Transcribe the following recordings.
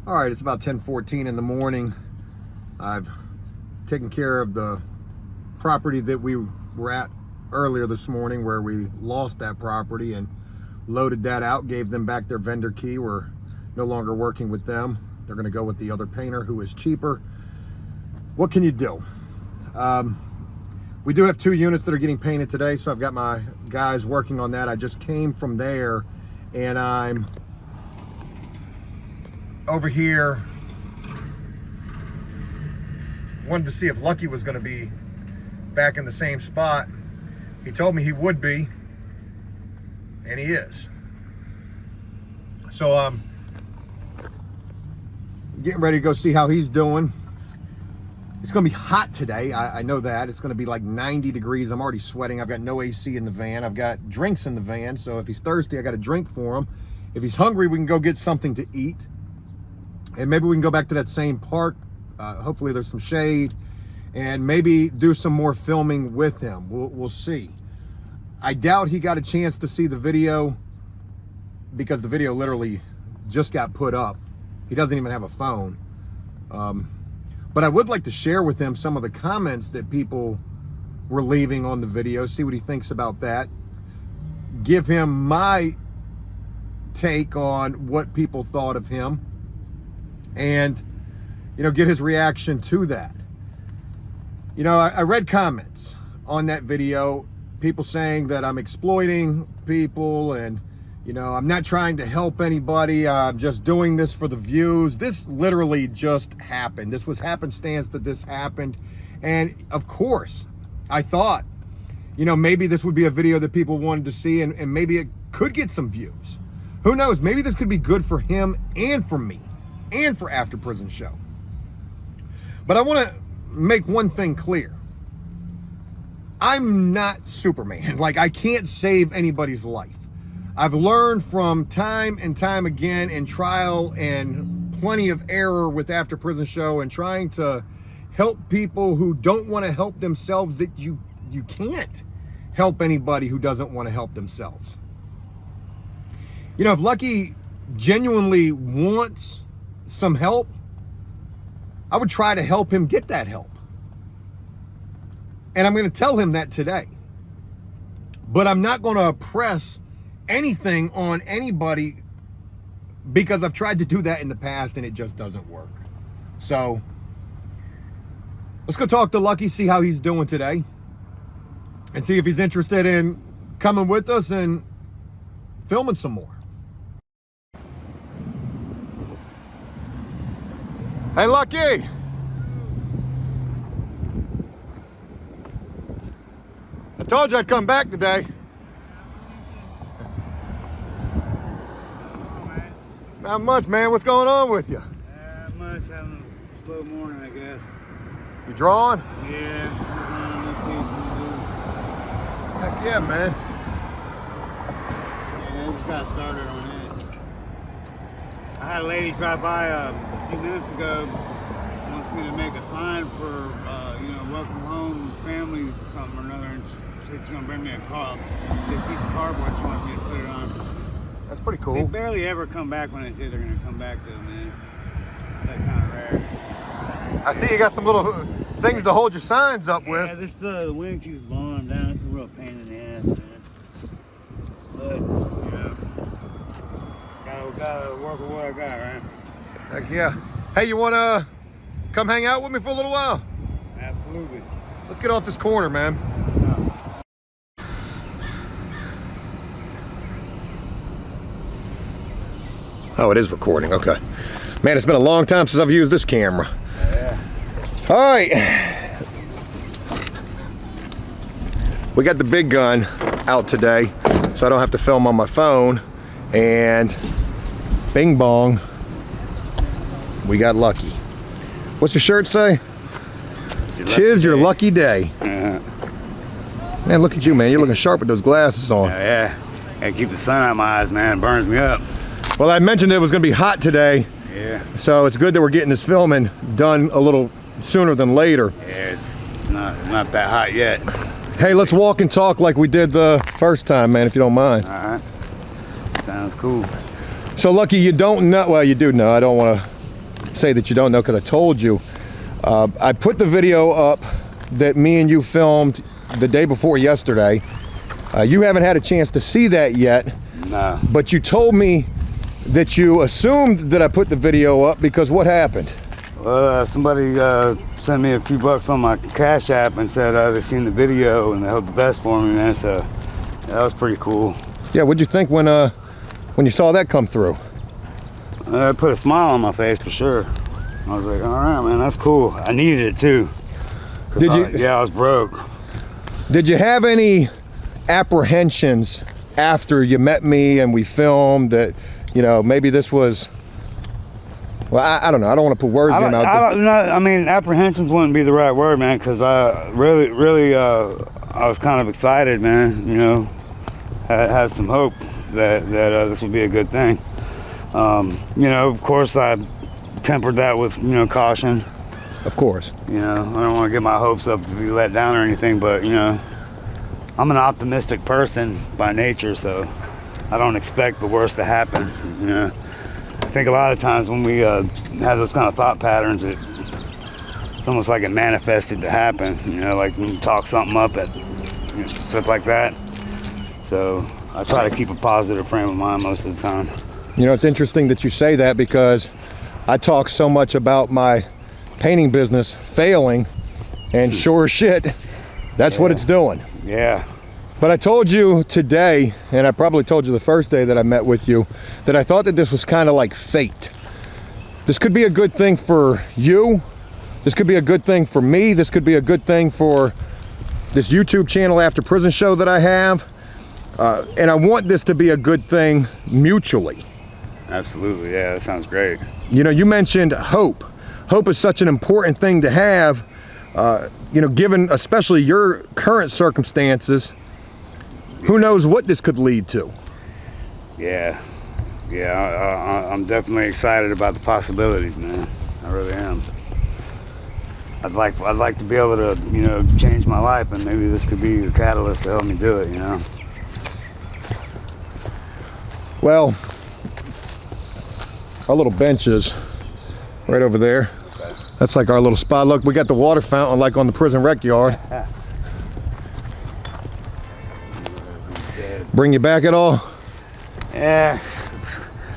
All right, it's about 10:14 in the morning. I've taken care of the property that we were at earlier this morning where we lost that property and loaded that out, gave them back their vendor key. We're no longer working with them. They're gonna go with the other painter who is cheaper. What can you do? We do have 2 units that are getting painted today, so I've got my guys working on that. I just came from there and I'm over here. Wanted to see if Lucky was going to be back in the same spot. He told me he would be, and he is. So I'm getting ready to go see how he's doing. It's going to be hot today. I know that. It's going to be like 90 degrees. I'm already sweating. I've got no AC in the van. I've got drinks in the van. So if he's thirsty, I got a drink for him. If he's hungry, we can go get something to eat. And maybe we can go back to that same park. Hopefully there's some shade. And maybe do some more filming with him. We'll see. I doubt he got a chance to see the video because the video literally just got put up. He doesn't even have a phone. But I would like to share with him some of the comments that people were leaving on the video, see what he thinks about that. Give him my take on what people thought of him and, you know, get his reaction to that. You know, I read comments on that video, people saying that I'm exploiting people and, you know, I'm not trying to help anybody. I'm just doing this for the views. This literally just happened. This was happenstance that this happened. And of course, I thought, you know, maybe this would be a video that people wanted to see and maybe it could get some views. Who knows? Maybe this could be good for him and for me and for After Prison Show. But I want to make one thing clear. I'm not Superman. Like, I can't save anybody's life. I've learned from time and time again in trial and plenty of error with After Prison Show and trying to help people who don't want to help themselves that you can't help anybody who doesn't want to help themselves. You know, if Lucky genuinely wants some help, I would try to help him get that help. And I'm going to tell him that today. But I'm not going to press anything on anybody because I've tried to do that in the past and it just doesn't work. So let's go talk to Lucky, see how he's doing today and see if he's interested in coming with us and filming some more. Hey, Lucky. I told you I'd come back today. Not much, man. What's going on with you? Not much. Having a slow morning, I guess. You drawing? Yeah. Heck yeah, man. Yeah, I just got started on it. I had a lady drive by a few minutes ago. Wants me to make a sign for, you know, welcome home, family, something or another. And she said she's going to bring me a car. A piece of cardboard she wanted me to put it on. That's pretty cool. They barely ever come back when they say they're going to come back, though, man. That's kind of rare. I see you got some little things to hold your signs up with. Yeah, this the wind keeps blowing them down. It's a real pain in the ass, man. But, you know, gotta work with what I got, right? Heck yeah. Hey, you want to come hang out with me for a little while? Absolutely. Let's get off this corner, man. Oh, it is recording. Okay. Man, it's been a long time since I've used this camera. Yeah. All right. We got the big gun out today, so I don't have to film on my phone. And bing bong, we got lucky. What's your shirt say? Tis your lucky day. Man, look at you, man. You're looking sharp with those glasses on. Yeah. Gotta keep the sun out of my eyes, man. It burns me up. Well, I mentioned it was going to be hot today. Yeah. So it's good that we're getting this filming done a little sooner than later. Yeah, it's not that hot yet. Hey, let's walk and talk like we did the first time, man, if you don't mind. All right. Sounds cool. So Lucky, you don't know, well, you do know, I don't want to say that you don't know because I told you. I put the video up that me and you filmed the day before yesterday. You haven't had a chance to see that yet. Nah. But you told me that you assumed that I put the video up because what happened? Well, somebody sent me a few bucks on my Cash App and said they seen the video and they hoped the best for me, man. So that was pretty cool. Yeah, what'd you think when you saw that come through? It put a smile on my face for sure. I was like, all right, man, that's cool. I needed it too. Did you? Yeah, I was broke. Did you have any apprehensions after you met me and we filmed that, you know, maybe this was, well, I don't know, I don't want to put words in your mouth. I mean, apprehensions wouldn't be the right word, man, because I really, I was kind of excited, man, you know, had some hope that this would be a good thing. You know, of course, I tempered that with, you know, caution. Of course. You know, I don't want to get my hopes up to be let down or anything, but, you know, I'm an optimistic person by nature, so I don't expect the worst to happen. You know, I think a lot of times when we have those kind of thought patterns, it's almost like it manifested to happen. You know, like when you talk something up, at you know, stuff like that. So I try to keep a positive frame of mind most of the time. You know, it's interesting that you say that because I talk so much about my painting business failing, and sure as shit, that's what it's doing. Yeah. But I told you today, and I probably told you the first day that I met with you, that I thought that this was kind of like fate. This could be a good thing for you. This could be a good thing for me. This could be a good thing for this YouTube channel, After Prison Show, that I have. And I want this to be a good thing mutually. Absolutely, yeah, that sounds great. You know, you mentioned hope. Hope is such an important thing to have, you know, given especially your current circumstances. Who knows what this could lead to? Yeah, I'm definitely excited about the possibilities, man. I really am. I'd like to be able to, you know, change my life, and maybe this could be the catalyst to help me do it, you know. Well, our little bench is right over there. Okay. That's like our little spot. Look, we got the water fountain like on the prison rec yard. Bring you back at all? Yeah.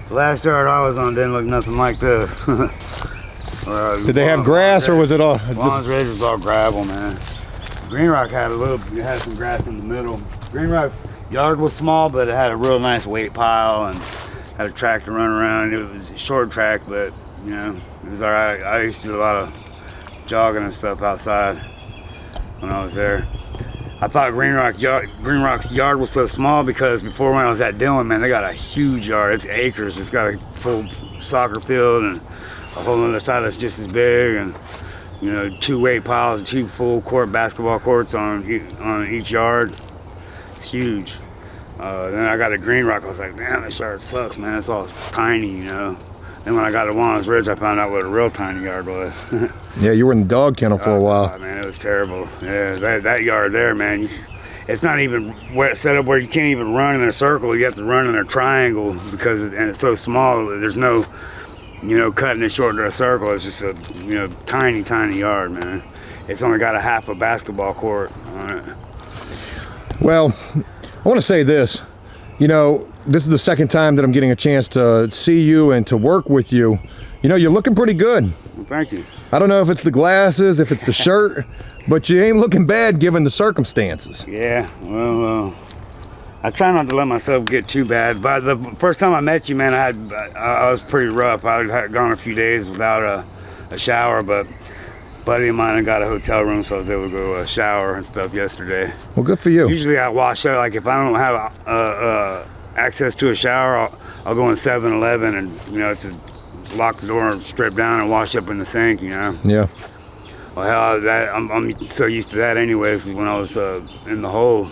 The last yard I was on didn't look nothing like this. Did they have grass or was it all? Vaughn's Ridge was all gravel, man. Green Rock had some grass in the middle. Green Rock's yard was small, but it had a real nice weight pile and had a track to run around. It was a short track, but you know, it was all right. I used to do a lot of jogging and stuff outside when I was there. I thought Green Rock's yard was so small because before, when I was at Dillon, man, they got a huge yard. It's acres. It's got a full soccer field and a whole other side that's just as big, and you know, 2 weight piles, 2 full court basketball courts on each yard. It's huge. Then I got to Green Rock. I was like, man, this yard sucks, man. It's all tiny, you know. Then when I got to Vaughn's Ridge, I found out what a real tiny yard was. Yeah, you were in the dog kennel for a while. God, man, it was terrible. Yeah, that yard there, man. It's not even set up where you can't even run in a circle. You have to run in a triangle because and it's so small. There's no, you know, cutting it short to a circle. It's just a, you know, tiny yard, man. It's only got a half a basketball court on it. Well, I want to say this. You know, this is the second time that I'm getting a chance to see you and to work with you. You know, you're looking pretty good. Well, thank you. I don't know if it's the glasses, if it's the shirt, but you ain't looking bad given the circumstances. Yeah, well, I try not to let myself get too bad. But the first time I met you, man, I was pretty rough. I had gone a few days without a shower, but a buddy of mine got a hotel room, so I was able to go shower and stuff yesterday. Well, good for you. Usually I wash up, like if I don't have access to a shower, I'll go in 7-Eleven and, you know, it's lock the door and strip down and wash up in the sink, you know. Yeah. Well, hell, I'm so used to that anyways. When I was in the hole,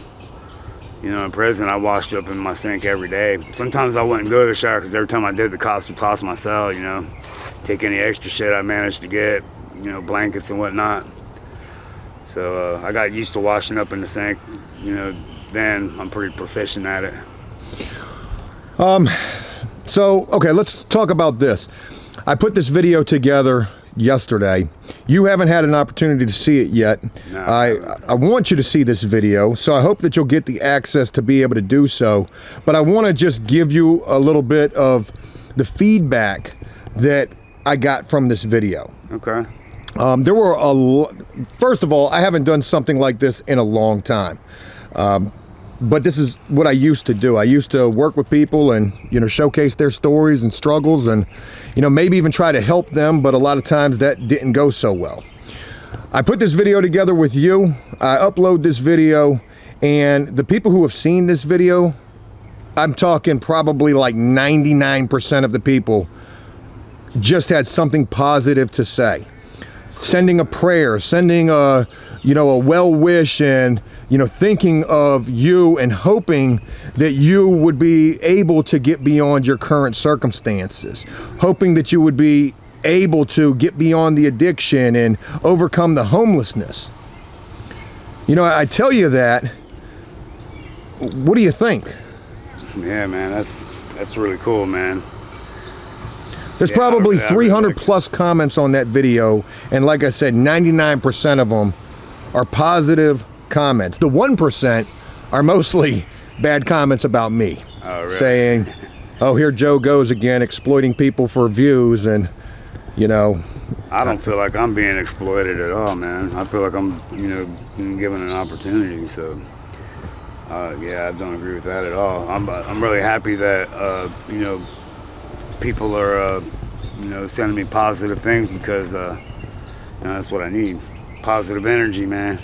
you know, in prison, I washed up in my sink every day. Sometimes I wouldn't go to the shower because every time I did, the cops would toss my cell, you know, take any extra shit I managed to get, you know, blankets and whatnot. So I got used to washing up in the sink, you know. Then I'm pretty proficient at it. So okay, let's talk about this. I put this video together yesterday. You haven't had an opportunity to see it yet. No, I want you to see this video, so I hope that you'll get the access to be able to do so. But I want to just give you a little bit of the feedback that I got from this video. Okay. There were first of all, I haven't done something like this in a long time. But this is what I used to do. I used to work with people and, you know, showcase their stories and struggles and, you know, maybe even try to help them, but a lot of times that didn't go so well. I put this video together with you. I upload this video, and the people who have seen this video, I'm talking probably like 99% of the people just had something positive to say. Sending a prayer, sending a, you know, a well wish, and, you know, thinking of you and hoping that you would be able to get beyond your current circumstances, hoping that you would be able to get beyond the addiction and overcome the homelessness. You know, I tell you that, what do you think? Yeah, man, that's really cool, man. There's probably 300 plus comments on that video, and like I said, 99% of them are positive comments. The 1% are mostly bad comments about me. Oh, really? Saying, oh, here Joe goes again, exploiting people for views, and, you know. I don't feel like I'm being exploited at all, man. I feel like I'm, you know, being given an opportunity, so yeah, I don't agree with that at all. I'm really happy that, you know, people are, you know, sending me positive things, because, you know, that's what I need. Positive energy, man.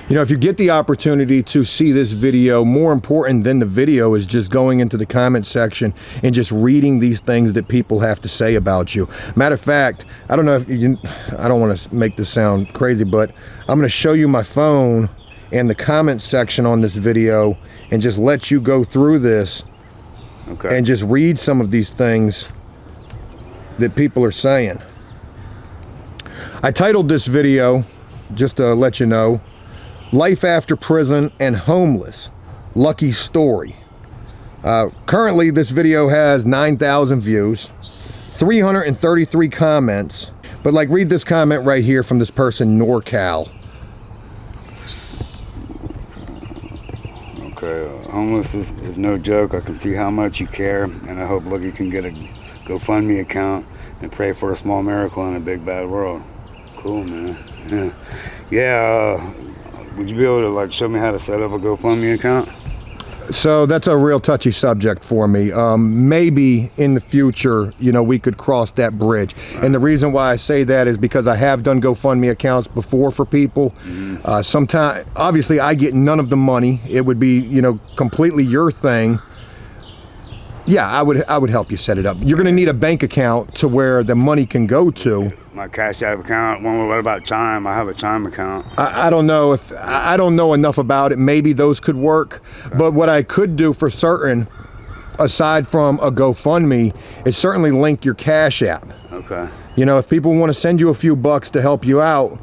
You know, if you get the opportunity to see this video, more important than the video is just going into the comment section and just reading these things that people have to say about you. Matter of fact, I don't know if you, I don't want to make this sound crazy, but I'm going to show you my phone and the comment section on this video and just let you go through this. Okay. And just read some of these things that people are saying. I titled this video, just to let you know, Life After Prison and Homeless, Lucky Story. Currently this video has 9,000 views, 333 comments, but like, read this comment right here from this person, NorCal. Okay, homeless is no joke. I can see how much you care, and I hope Lucky can get a GoFundMe account and pray for a small miracle in a big bad world. Cool, man. Yeah, would you be able to like show me how to set up a GoFundMe account? So that's a real touchy subject for me. Maybe in the future, you know, we could cross that bridge. Right. And the reason why I say that is because I have done GoFundMe accounts before for people. Mm-hmm. Sometimes, obviously, I get none of the money. It would be, you know, completely your thing. Yeah, I would help you set it up. You're going to need a bank account to where the money can go to. My Cash App account. What about Chime? I have a Chime account. I don't know if I don't know enough about it. Maybe those could work. Okay. But what I could do for certain, aside from a GoFundMe, is certainly link your Cash App. Okay. You know, if people want to send you a few bucks to help you out,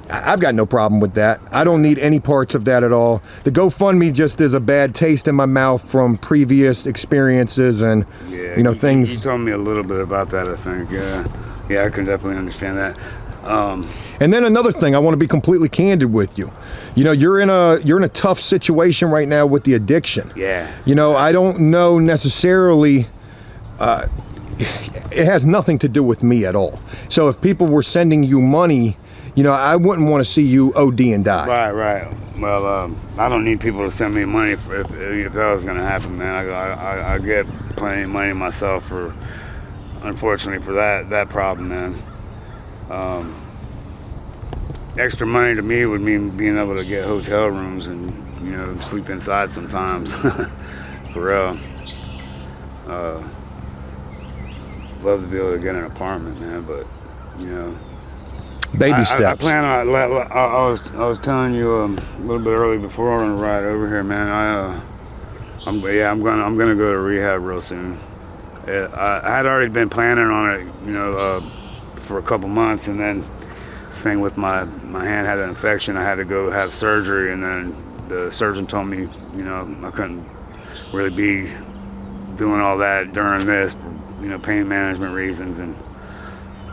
I've got no problem with that. I don't need any parts of that at all. The GoFundMe just is a bad taste in my mouth from previous experiences and, yeah, you know, things. You told me a little bit about that, I think. Yeah, I can definitely understand that. And then another thing, I want to be completely candid with you. You know, you're in a tough situation right now with the addiction. Yeah. You know, I don't know necessarily. It has nothing to do with me at all. So if people were sending you money, you know, I wouldn't want to see you OD and die. Right. Well, I don't need people to send me money if that was going to happen, man. I get plenty of money myself for, unfortunately, for that problem, man. Extra money to me would mean being able to get hotel rooms and, you know, sleep inside sometimes. For real. Love to be able to get an apartment, man, but, you know. Baby steps. I plan on. I was telling you a little bit early before on the ride over here, man. I'm gonna go to rehab real soon. I had already been planning on it, you know, for a couple months, and then this thing with my hand had an infection. I had to go have surgery, and then the surgeon told me, you know, I couldn't really be doing all that during this, you know, pain management reasons, and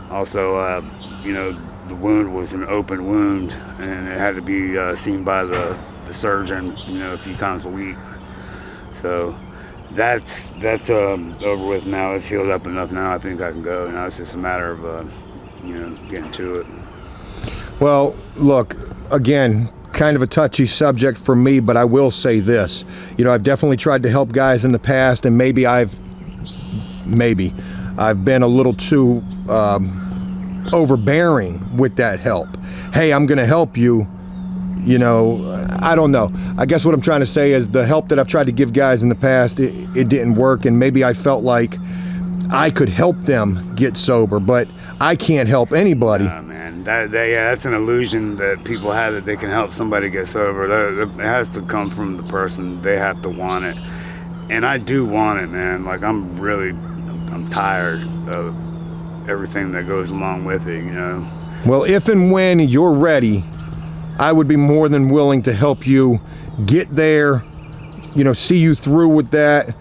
Also, you know, the wound was an open wound, and it had to be seen by the surgeon, you know, a few times a week. So that's over with now. It's healed up enough now. I think I can go. Now it's just a matter of you know, getting to it. Well, look, again, kind of a touchy subject for me, but I will say this. You know, I've definitely tried to help guys in the past, and maybe I've been a little too overbearing with that help. Hey, I'm gonna help you. You know, I don't know. I guess what I'm trying to say is the help that I've tried to give guys in the past, it didn't work, and maybe I felt like I could help them get sober, but I can't help anybody. Nah, man, that's an illusion that people have, that they can help somebody get sober. It has to come from the person. They have to want it, and I do want it, man. Like, I'm tired of everything that goes along with it, you know. Well, if and when you're ready, I would be more than willing to help you get there, you know, see you through with that.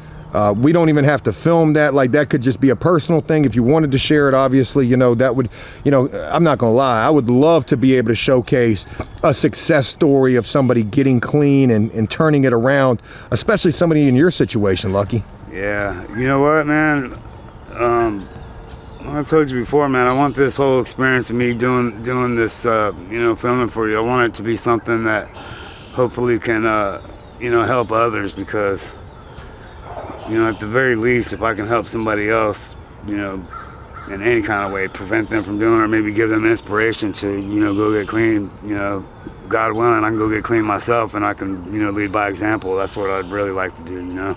We don't even have to film that. Like, that could just be a personal thing. If you wanted to share it, obviously, you know, that would, you know, I'm not gonna lie, I would love to be able to showcase a success story of somebody getting clean and turning it around, especially somebody in your situation, Lucky. Yeah, you know what, man? I told you before, man, I want this whole experience of me doing this, you know, filming for you. I want it to be something that hopefully can, you know, help others, because, you know, at the very least, if I can help somebody else, you know, in any kind of way, prevent them from doing it, or maybe give them inspiration to, you know, go get clean, you know, God willing, I can go get clean myself, and I can, you know, lead by example. That's what I'd really like to do, you know.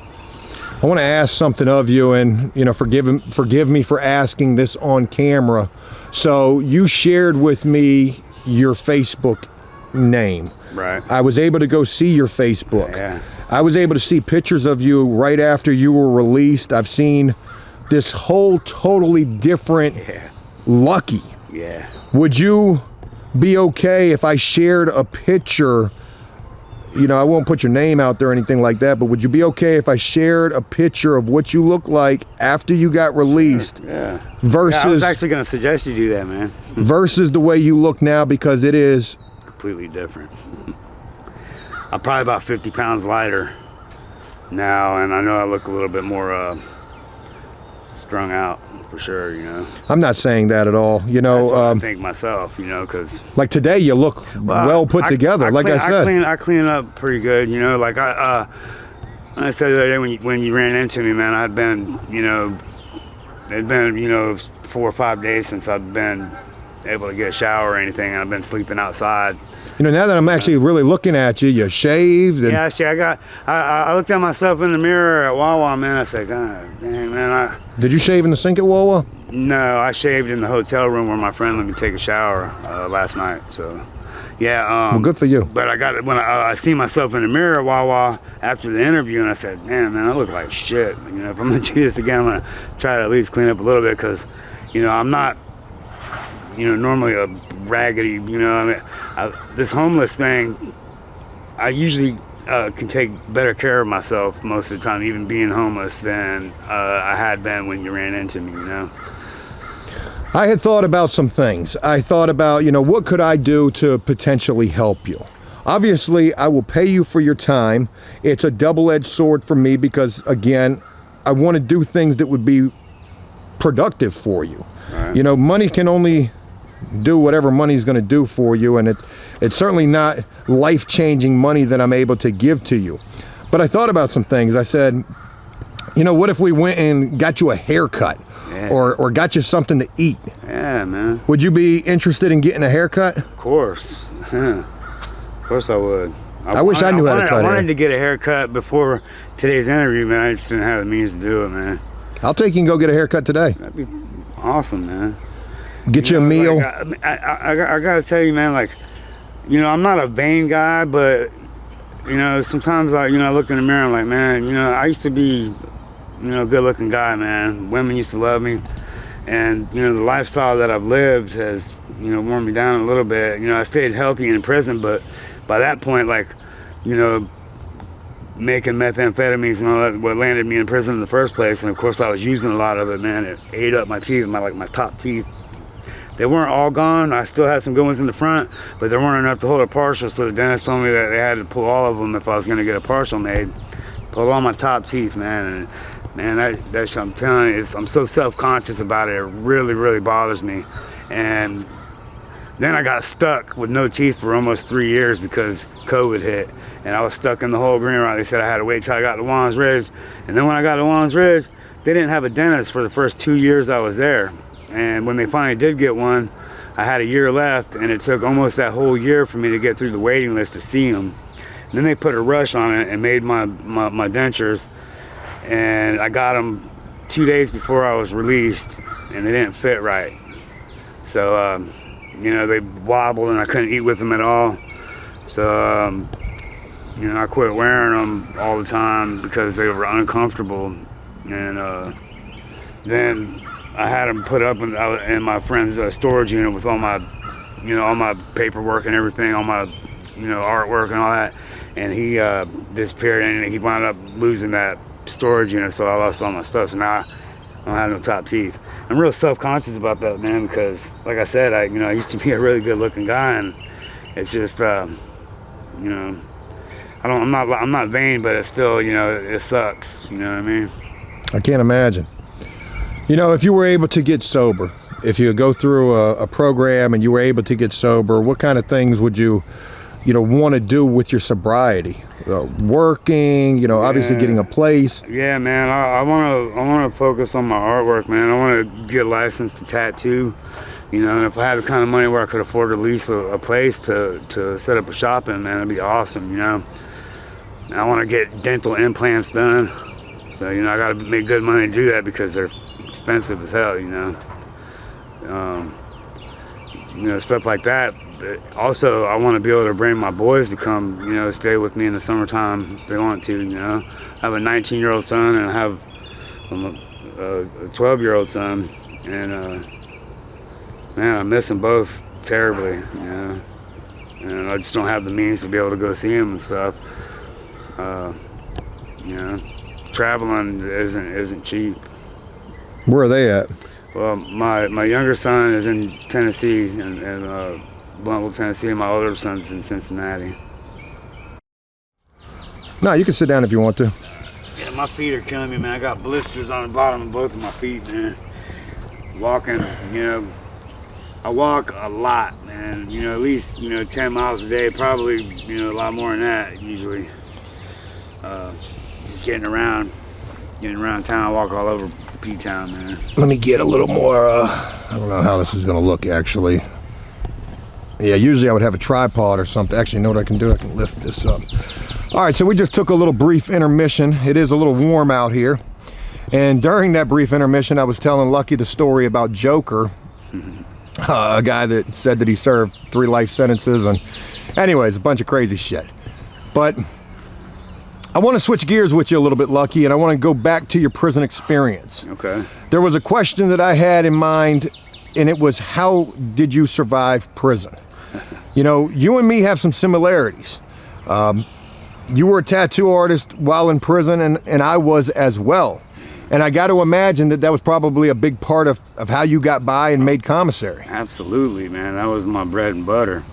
I want to ask something of you, and, you know, forgive me for asking this on camera. So you shared with me your Facebook name. Right. I was able to go see your Facebook. Yeah. I was able to see pictures of you right after you were released. I've seen this whole totally different Lucky. Yeah. Would you be okay if I shared a picture? You know, I won't put your name out there or anything like that, but would you be okay if I shared a picture of what you look like after you got released? Sure. Yeah. Versus, yeah, I was actually going to suggest you do that, man. Versus the way you look now, because it is completely different. I'm probably about 50 pounds lighter now, and I know I look a little bit more strung out, for sure, you know. I'm not saying that at all, you know. That's what I think myself, you know, because like today you look well put together. Like I said, I clean up pretty good, you know. Like I said the other day when you ran into me, man, I'd been, you know, it'd been, you know, 4 or 5 days since I've been able to get a shower or anything, and I've been sleeping outside. You know, now that I'm actually really looking at you, you shaved. And yeah, see, I looked at myself in the mirror at Wawa, man. I said, God dang, man. Did you shave in the sink at Wawa? No, I shaved in the hotel room where my friend let me take a shower last night. So, yeah. Well, good for you. But I got it when I seen myself in the mirror at Wawa after the interview, and I said, man, I look like shit. You know, if I'm gonna do this again, I'm gonna try to at least clean up a little bit, because, you know, I'm not, you know, normally a raggedy, you know, I mean, this homeless thing, I usually can take better care of myself most of the time, even being homeless, than I had been when you ran into me, you know. I had thought about some things. I thought about, you know, what could I do to potentially help you? Obviously, I will pay you for your time. It's a double-edged sword for me, because, again, I want to do things that would be productive for you. Right. You know, money can only do whatever money's going to do for you, and it's certainly not life-changing money that I'm able to give to you. But I thought about some things. I said, you know, what if we went and got you a haircut? Yeah. Or got you something to eat? Yeah, man. Would you be interested in getting a haircut? Of course. Of course I would. I wish I knew how to cut hair. I wanted to get a haircut before today's interview, man. I just didn't have the means to do it, man. I'll take you and go get a haircut today. That'd be awesome, man. Get you a meal. Like, I gotta tell you, man, like, you know, I'm not a vain guy, but, you know, sometimes I look in the mirror and I'm like, man, you know, I used to be, you know, a good looking guy, man. Women used to love me, and, you know, the lifestyle that I've lived has, you know, worn me down a little bit. You know, I stayed healthy in prison, but by that point, like, you know, making methamphetamines and all that, what landed me in prison in the first place, and of course I was using a lot of it, man. It ate up my teeth, my top teeth. They weren't all gone. I still had some good ones in the front, but there weren't enough to hold a partial, so the dentist told me that they had to pull all of them if I was gonna get a partial made. Pull all my top teeth, man, and man, that's I'm telling you, I'm so self-conscious about it. It really, really bothers me. And then I got stuck with no teeth for almost 3 years because COVID hit, and I was stuck in the whole green rock. They said I had to wait till I got to Wands Ridge, and then when I got to Wands Ridge, they didn't have a dentist for the first 2 years I was there. And when they finally did get one, I had a year left, and it took almost that whole year for me to get through the waiting list to see them. And then they put a rush on it and made my dentures, and I got them 2 days before I was released, and they didn't fit right. So, you know, they wobbled and I couldn't eat with them at all. So, you know, I quit wearing them all the time because they were uncomfortable. And then I had them put up in my friend's storage unit with all my, you know, all my paperwork and everything, all my, you know, artwork and all that. And he disappeared, and he wound up losing that storage unit, so I lost all my stuff. So now I don't have no top teeth. I'm real self-conscious about that, man, because like I said, I used to be a really good-looking guy, and it's just, you know, I'm not vain, but it's still, you know, it sucks. You know what I mean? I can't imagine. You know, if you were able to get sober, if you go through a program and you were able to get sober, what kind of things would you know, want to do with your sobriety? Working, you know, obviously getting a place. Yeah, man, I want to focus on my artwork, man. I want to get licensed to tattoo, you know, and if I had the kind of money where I could afford to lease a place to set up a shop in, man, that'd be awesome, you know. And I want to get dental implants done, so, you know, I got to make good money to do that because they're expensive as hell, you know. You know, stuff like that. But also, I want to be able to bring my boys to come, you know, stay with me in the summertime if they want to, you know. I have a 19-year-old son, and I have a 12-year-old son, and man, I miss them both terribly, you know. And I just don't have the means to be able to go see them and stuff. You know, traveling isn't cheap. Where are they at? Well, my younger son is in Tennessee, and Bluntville, Tennessee, and my older son's in Cincinnati. No, you can sit down if you want to. Yeah, my feet are killing me, man. I got blisters on the bottom of both of my feet, man. Walking, you know, I walk a lot, man. You know, at least, you know, 10 miles a day, probably, you know, a lot more than that, usually. Just getting around town. I walk all over P-Town, man. Let me get a little more, I don't know how this is gonna look, actually. Yeah, usually I would have a tripod or something. Actually, you know what I can do? I can lift this up. All right, so we just took a little brief intermission. It is a little warm out here. And during that brief intermission, I was telling Lucky the story about Joker, a guy that said that he served 3 life sentences. And anyways, a bunch of crazy shit. But I want to switch gears with you a little bit, Lucky, and I want to go back to your prison experience. Okay. There was a question that I had in mind, and it was, how did you survive prison? You know, you and me have some similarities. You were a tattoo artist while in prison, and I was as well. And I got to imagine that that was probably a big part of how you got by and made commissary. Absolutely, man. That was my bread and butter.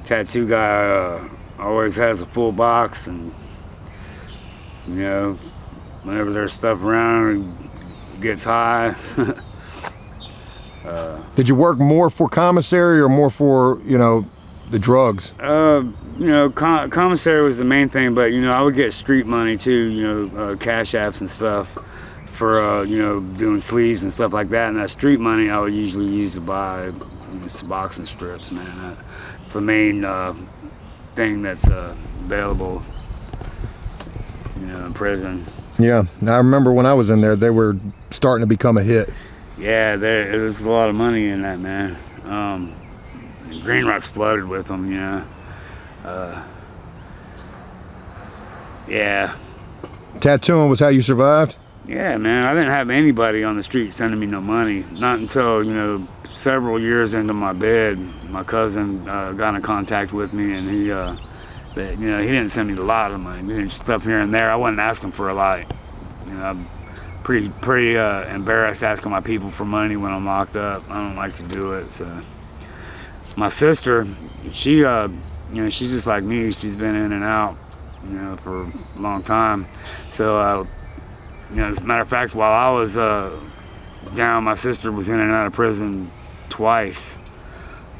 Tattoo guy always has a full box, and, you know, whenever there's stuff around, it gets high. Did you work more for commissary or more for, you know, the drugs? You know, commissary was the main thing, but, you know, I would get street money too, you know, cash apps and stuff for, you know, doing sleeves and stuff like that. And that street money I would usually use to buy, you know, Suboxone strips, man. That's the main thing that's available, you know, in prison. Yeah, I remember when I was in there, they were starting to become a hit. Yeah, there's a lot of money in that, man. Green Rock's flooded with them, you know. Yeah. Tattooing was how you survived? Yeah, man. I didn't have anybody on the street sending me no money. Not until, you know, several years into my bid, my cousin got in contact with me, and he, but, you know, he didn't send me a lot of money. He did stuff here and there. I wasn't asking for a lot. You know, pretty embarrassed asking my people for money when I'm locked up. I don't like to do it. So my sister, she you know, she's just like me. She's been in and out, you know, for a long time. So you know, as a matter of fact, while I was down, my sister was in and out of prison twice,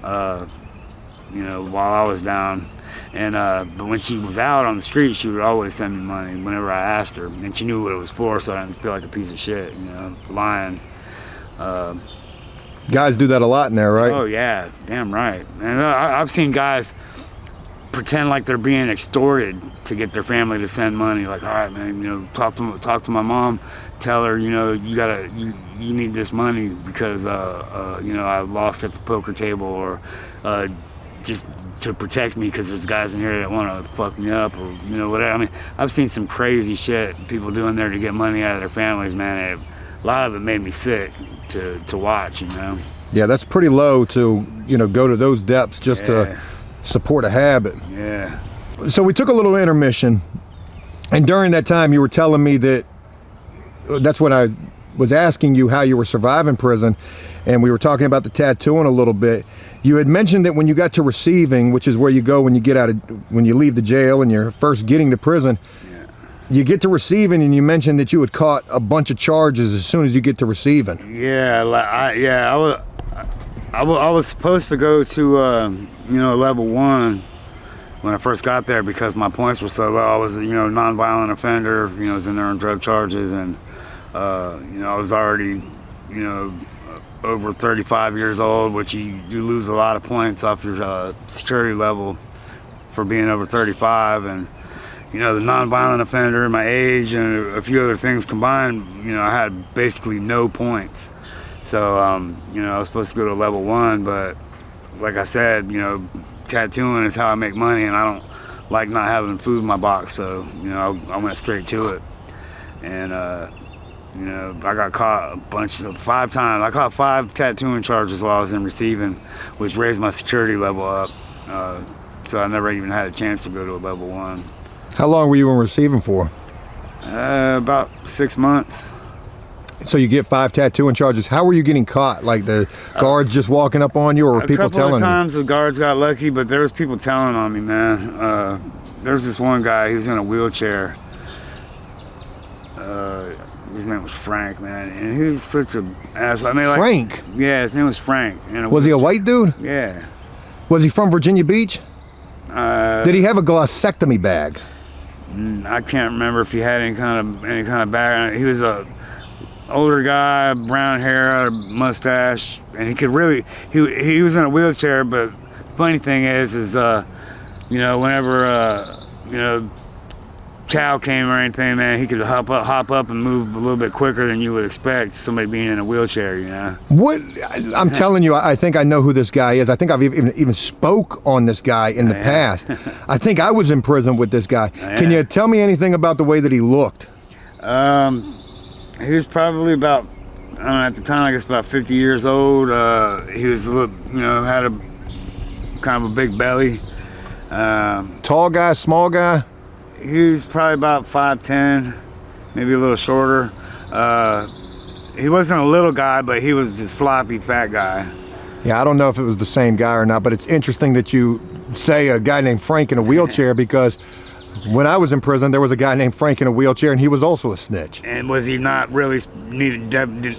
you know, while I was down. And but when she was out on the street, she would always send me money whenever I asked her, and she knew what it was for, so I didn't feel like a piece of shit, you know, lying. Guys do that a lot in there, right? Oh yeah, damn right. And I've seen guys pretend like they're being extorted to get their family to send money. Like, all right, man, you know, talk to my mom, tell her, you know, you need this money because you know, I lost at the poker table, or just to protect me because there's guys in here that want to fuck me up, or, you know, whatever. I mean, I've seen some crazy shit people doing there to get money out of their families, man. A lot of it made me sick to watch, you know. Yeah, that's pretty low to, you know, go to those depths just to support a habit. Yeah. So we took a little intermission, and during that time you were telling me that that's when I was asking you how you were surviving prison, and we were talking about the tattooing a little bit. You had mentioned that when you got to receiving, which is where you go when you get out of, when you leave the jail and you're first getting to prison, you get to receiving, and you mentioned that you had caught a bunch of charges as soon as you get to receiving. Yeah, I was supposed to go to you know, level 1 when I first got there because my points were so low. I was, you know, non-violent offender, you know, I was in there on drug charges, and you know, I was already, you know, over 35 years old, which you lose a lot of points off your security level for being over 35, and you know, the non-violent offender, my age, and a few other things combined, you know, I had basically no points. So you know, I was supposed to go to level 1, but like I said, you know, tattooing is how I make money, and I don't like not having food in my box, so you know, I went straight to it. And you know, I got caught 5 times. I caught 5 tattooing charges while I was in receiving, which raised my security level up. So I never even had a chance to go to a level 1. How long were you in receiving for? About 6 months. So you get 5 tattooing charges. How were you getting caught? Like the guards just walking up on you, or were people telling you? A couple of times the guards got lucky, but there was people telling on me, man. There was this one guy, he was in a wheelchair. His name was Frank, man, and he was such a asshole. I mean, like, Frank? Yeah, his name was Frank. Was he a white dude? Yeah. Was he from Virginia Beach? Did he have a glossectomy bag? I can't remember if he had any kind of bag. He was a older guy, brown hair, mustache, and he could really, he was in a wheelchair. But the funny thing is you know, whenever you know, chow came or anything, man, he could hop up and move a little bit quicker than you would expect somebody being in a wheelchair, you know. What I'm telling you, I think I know who this guy is. I think I've even spoke on this guy in the past. I think I was in prison with this guy. Can you tell me anything about the way that he looked? He was probably about, I don't know, at the time I guess about 50 years old. He was a little, you know, had a kind of a big belly. Tall guy, small guy? He was probably about 5'10", maybe a little shorter. He wasn't a little guy, but he was a sloppy fat guy. Yeah, I don't know if it was the same guy or not, but it's interesting that you say a guy named Frank in a wheelchair, because when I was in prison, there was a guy named Frank in a wheelchair, and he was also a snitch. And was he not really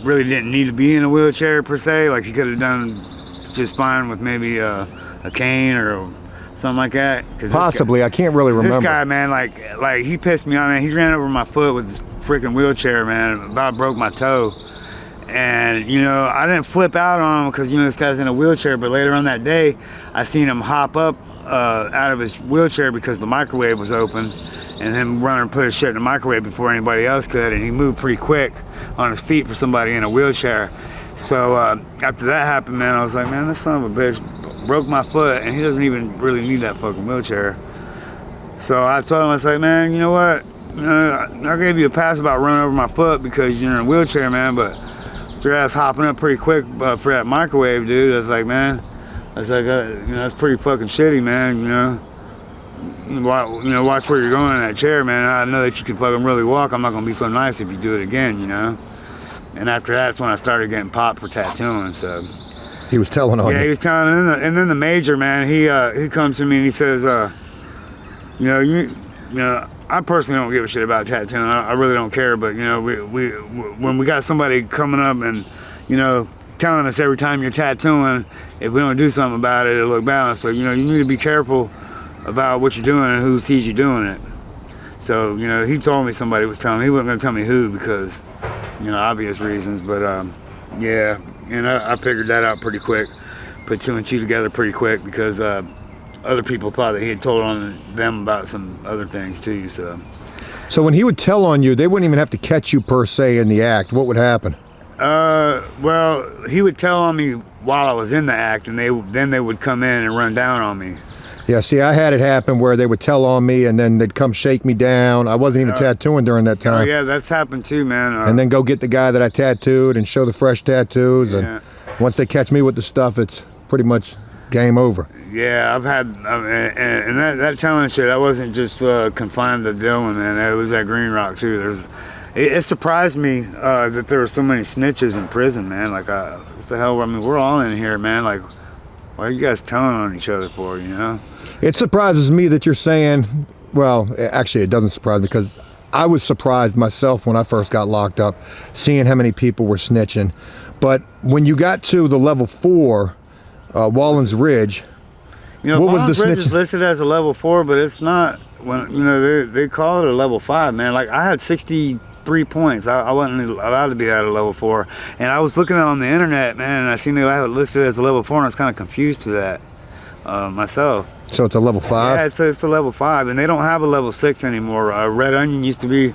really didn't need to be in a wheelchair per se? Like, he could have done just fine with maybe a cane or something like that? Possibly, I can't really remember. This guy, man, like he pissed me off, man. He ran over my foot with his freaking wheelchair, man. About broke my toe. And, you know, I didn't flip out on him because, you know, this guy's in a wheelchair. But later on that day, I seen him hop up out of his wheelchair because the microwave was open, and him run and put his shit in the microwave before anybody else could. And he moved pretty quick on his feet for somebody in a wheelchair. So after that happened, man, I was like, man, this son of a bitch broke my foot, and he doesn't even really need that fucking wheelchair. So I told him, I was like, man, you know what? I gave you a pass about running over my foot because you're in a wheelchair, man, but your ass hopping up pretty quick for that microwave, dude. I was like, man, I was like, you know, that's pretty fucking shitty, man, you know. watch where you're going in that chair, man. I know that you can fucking really walk. I'm not gonna be so nice if you do it again, you know. And after that's when I started getting popped for tattooing. So he was telling on you. Yeah, he was telling. And then the major, man, he comes to me and he says, you know, I personally don't give a shit about tattooing. I really don't care. But you know, we when we got somebody coming up and you know telling us every time you're tattooing, if we don't do something about it, it'll look bad. So you know, you need to be careful about what you're doing and who sees you doing it. So you know, he told me somebody was telling me. He wasn't gonna tell me who because you know obvious reasons. But yeah, and I figured that out pretty quick. Put 2 and 2 together pretty quick because other people thought that he had told on them about some other things too. So when he would tell on you, they wouldn't even have to catch you per se in the act. What would happen? Well, he would tell on me while I was in the act, and then they would come in and run down on me. Yeah, see, I had it happen where they would tell on me and then they'd come shake me down. I wasn't even tattooing during that time. Oh yeah, that's happened too, man. And then go get the guy that I tattooed and show the fresh tattoos. Yeah. And once they catch me with the stuff, it's pretty much game over. Yeah, I've had, and that telling shit, I wasn't just confined to Dillon, man. It was at Green Rock too. It surprised me that there were so many snitches in prison, man. Like, what the hell? I mean, we're all in here, man. Like, why are you guys telling on each other for, you know? It surprises me that you're saying, well, actually it doesn't surprise me because I was surprised myself when I first got locked up, seeing how many people were snitching. But when you got to the level 4, Wallens Ridge, you know, what Wallens was the Ridge is listed as a level 4, but it's not. When you know they call it a level 5, man. Like I had 63 points. I wasn't allowed to be at a level 4, and I was looking on the internet, man, and I seen they have it listed as a level 4, and I was kind of confused to that myself. So it's a level 5? Yeah, it's a level 5, and they don't have a level 6 anymore. Red Onion used to be,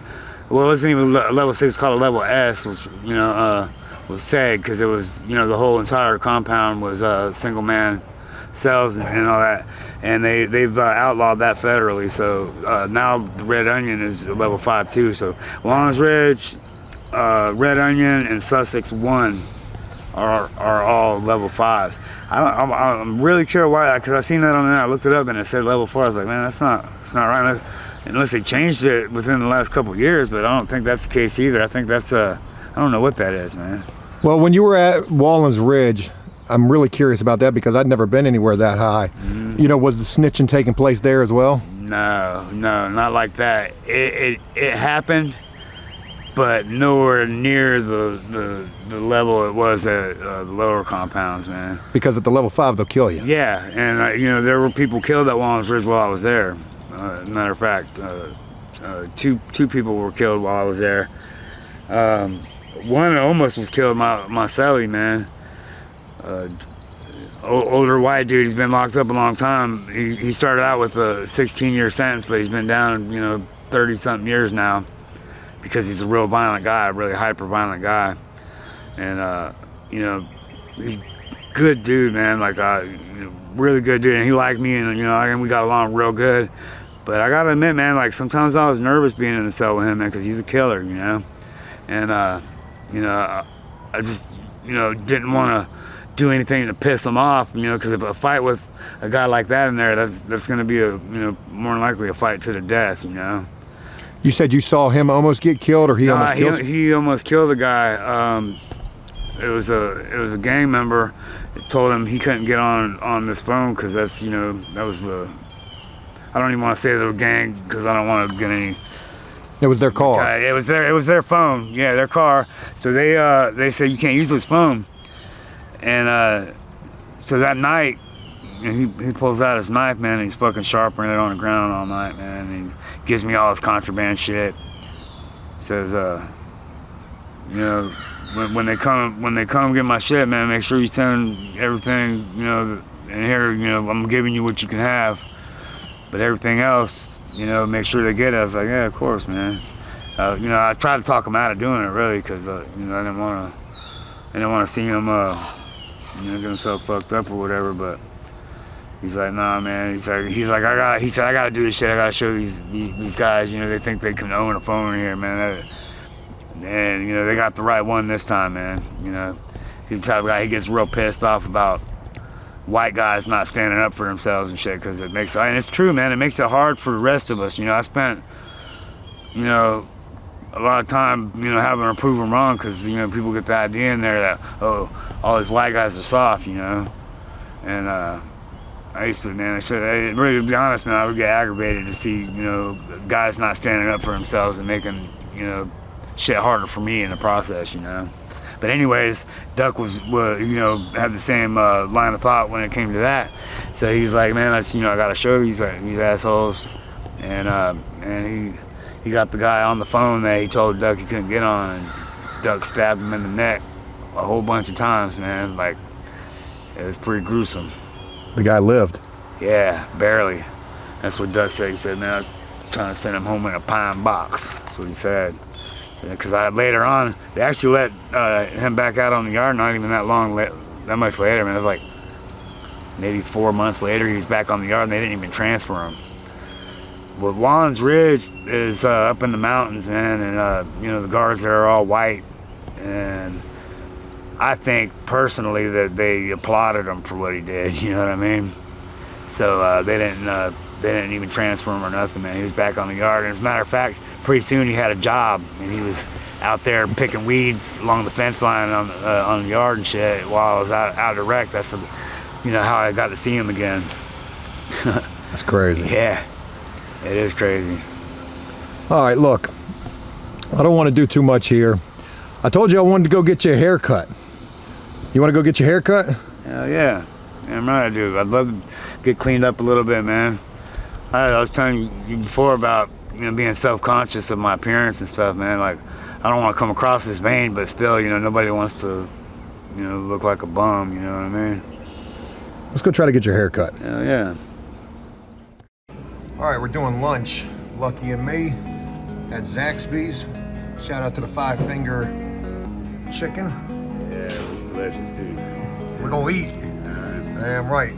well, it wasn't even a level 6, it's called a level S, which you know was sad because it was, you know, the whole entire compound was single man cells and all that, and they've outlawed that federally. So now the Red Onion is a level 5 too. So Wallens Ridge, Red Onion, and Sussex 1 are all level 5s. I'm really sure why, because I seen that on there. I looked it up and it said level 4. I was like, man, it's not right unless they changed it within the last couple of years. But I don't think that's the case either. I think that's I don't know what that is, man. Well, when you were at Wallens Ridge, I'm really curious about that because I'd never been anywhere that high. Mm-hmm. You know, was the snitching taking place there as well? No, not like that. It happened, but nowhere near the level it was at the lower compounds, man. Because at the level 5, they'll kill you. Yeah, and you know, there were people killed at Wallens Ridge while I was there. Matter of fact, two people were killed while I was there. One almost was killed, my cellie, man. Older white dude, he's been locked up a long time. He started out with a 16-year sentence, but he's been down, you know, 30-something years now because he's a real violent guy, a really hyper-violent guy. And, you know, he's a good dude, man, like, you know, really good dude, and he liked me, and, you know, and we got along real good. But I gotta admit, man, like, sometimes I was nervous being in the cell with him, man, because he's a killer, you know? And, you know, I just, you know, didn't want to do anything to piss him off, you know, because if a fight with a guy like that in there, that's going to be you know, more than likely a fight to the death, you know. You said you saw him almost get killed, or almost killed? He almost killed a guy. It was a gang member that told him he couldn't get on this phone because that's, you know, that was I don't even want to say the gang because I don't want to get any. It was their car. It was their phone. Yeah, their car. So they said you can't use this phone. And so that night, you know, he pulls out his knife, man, and he's fucking sharpening it on the ground all night, man. And he gives me all his contraband shit. Says, you know, when they come get my shit, man, make sure you send everything, you know, and here, you know, I'm giving you what you can have, but everything else, you know, make sure they get it. I was like, yeah, of course, man. You know, I tried to talk him out of doing it, really, because you know, I didn't want to see him, you know, get himself fucked up or whatever. But he's like, nah, man. He's like, I gotta do this shit. I gotta show these guys. You know, they think they can own a phone here, man. And you know, they got the right one this time, man. You know, he's the type of guy. He gets real pissed off about white guys not standing up for themselves and shit, because it makes, and it's true, man, it makes it hard for the rest of us. You know, I spent, you know, a lot of time, you know, having to prove them wrong, because, you know, people get the idea in there that, oh, all these white guys are soft, you know. And I used to, man, really, to be honest, man, I would get aggravated to see, you know, guys not standing up for themselves and making, you know, shit harder for me in the process, you know. But anyways, Duck was you know, had the same line of thought when it came to that. So he's like, man, you know, I gotta show these assholes. And he got the guy on the phone that he told Duck he couldn't get on, and Duck stabbed him in the neck a whole bunch of times, man. Like, it was pretty gruesome. The guy lived. Yeah, barely. That's what Duck said. He said, man, I'm trying to send him home in a pine box. That's what he said. Because later on, they actually let him back out on the yard, not even that much later, man. It was like maybe 4 months later, he was back on the yard, and they didn't even transfer him. But Juan's Ridge is up in the mountains, man, and you know, the guards there are all white, and I think personally that they applauded him for what he did. You know what I mean? So they didn't even transfer him or nothing, man. He was back on the yard, and as a matter of fact, pretty soon he had a job, and he was out there picking weeds along the fence line on the yard and shit while I was out of the wreck. That's you know, how I got to see him again. That's crazy. Yeah, it is crazy. All right, look, I don't want to do too much here. I told you I wanted to go get you a haircut. You want to go get your haircut? Hell yeah. Damn right I do. I'd love to get cleaned up a little bit, man. I was telling you before about, you know, being self-conscious of my appearance and stuff, man. Like, I don't want to come across as vain, but still, you know, nobody wants to, you know, look like a bum, you know what I mean? Let's go try to get your hair cut. Hell yeah. All right, we're doing lunch. Lucky and me at Zaxby's. Shout out to the 5-finger chicken. Yeah, it was delicious too. We're gonna eat. All right. Damn right.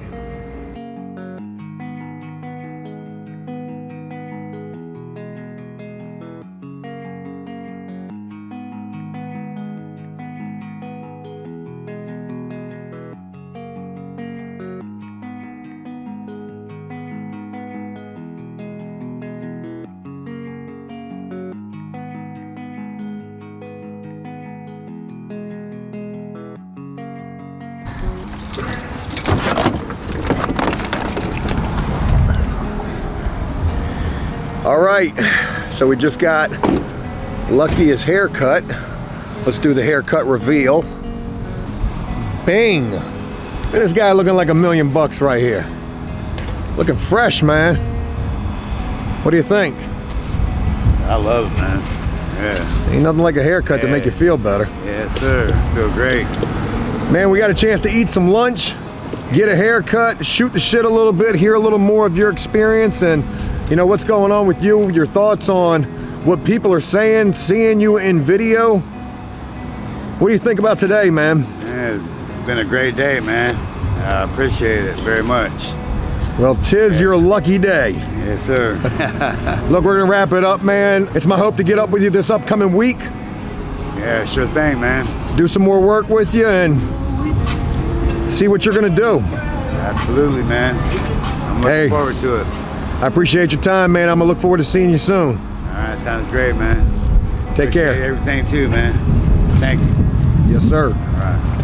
All right, so we just got Lucky's haircut. Let's do the haircut reveal. Bing! Look at this guy looking like $1,000,000 right here. Looking fresh, man. What do you think? I love it, man. Yeah. Ain't nothing like a haircut to make you feel better. Yes, sir. Feel great. Man, we got a chance to eat some lunch, get a haircut, shoot the shit a little bit, hear a little more of your experience, and you know, what's going on with you, your thoughts on what people are saying, seeing you in video. What do you think about today, man? Yeah, it's been a great day, man. I appreciate it very much. Well, tis your lucky day. Yes, sir. Look, we're gonna wrap it up, man. It's my hope to get up with you this upcoming week. Yeah, sure thing, man. Do some more work with you and see what you're gonna do. Absolutely, man. I'm looking forward to it. I appreciate your time, man. I'm gonna look forward to seeing you soon. All right, sounds great, man. Take care. Appreciate everything too, man. Thank you. Yes, sir. All right.